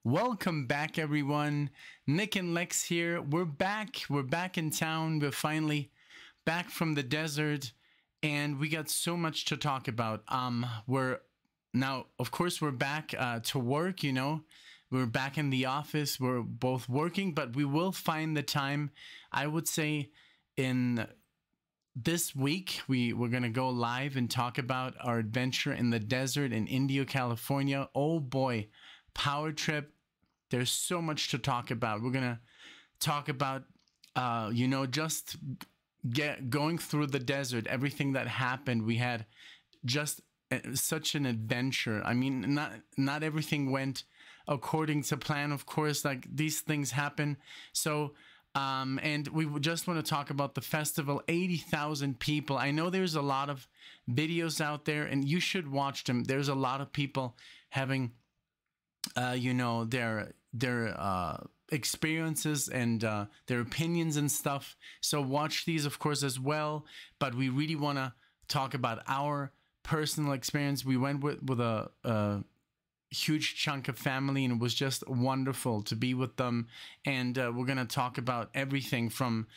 Welcome back, everyone. Nick and Lex here. We're back. We're back in town. We're finally back from the desert, and we got so much to talk about. We're now, of course, we're back to work. We're back in the office. We're both working, but we will find the time. I would say in this week we're gonna go live and talk about our adventure in the desert in Indio, California. Oh boy. Powertrip. There's so much to talk about. We're gonna talk about just going through the desert, everything that happened. We had just such an adventure. I mean, not everything went according to plan, of course. Like, these things happen. So and we just want to talk about the festival. 80,000 people. I know there's a lot of videos out there, and you should watch them. There's a lot of people having their experiences and their opinions and stuff. So watch these, of course, as well. But we really want to talk about our personal experience. We went with a huge chunk of family, and it was just wonderful to be with them. And we're gonna talk about everything from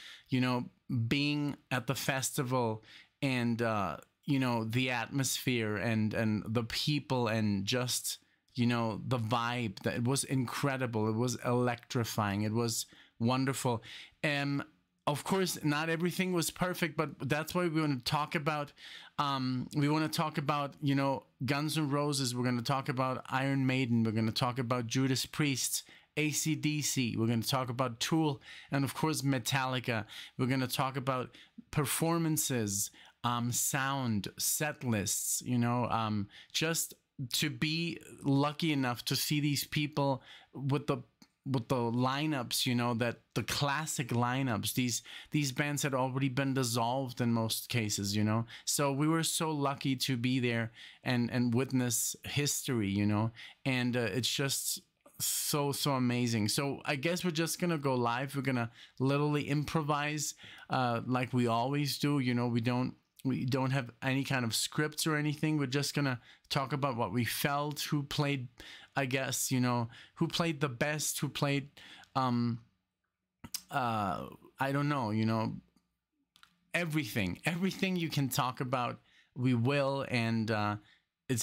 being at the festival and the atmosphere and the people and just the vibe. That it was incredible. It was electrifying. It was wonderful. Of course, not everything was perfect, but that's why we want to talk about. We want to talk about Guns N' Roses. We're going to talk about Iron Maiden. We're going to talk about Judas Priest, AC/DC. We're going to talk about Tool, and of course Metallica. We're going to talk about performances, sound, set lists. Just to be lucky enough to see these people with the lineups, that the classic lineups. These bands had already been dissolved in most cases, So we were so lucky to be there and witness history, and it's just so amazing. So I guess we're just gonna go live. We're gonna literally improvise like we always do. We don't have any kind of scripts or anything. We're just gonna talk about what we felt, who played, I guess, who played the best, who played, I don't know, everything you can talk about, we will. And it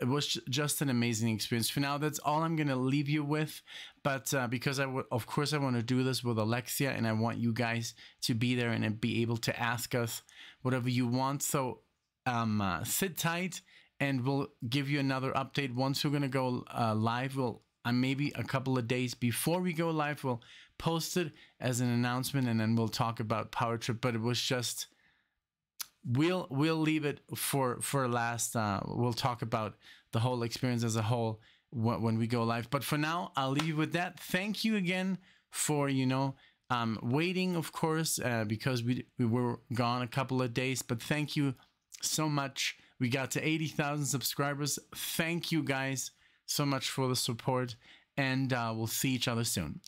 was just an amazing experience. For now, that's all I'm gonna leave you with. But because of course I want to do this with Alexia, and I want you guys to be there and be able to ask us whatever you want. So sit tight, and we'll give you another update once we're gonna go live. Maybe a couple of days before we go live, we'll post it as an announcement, and then we'll talk about Powertrip. But it was just, we'll leave it for last. We'll talk about the whole experience as a whole when we go live. But for now, I'll leave you with that. Thank you again for waiting, of course, because we were gone a couple of days. But thank you so much. We got to 80,000 subscribers. Thank you guys so much for the support, and we'll see each other soon.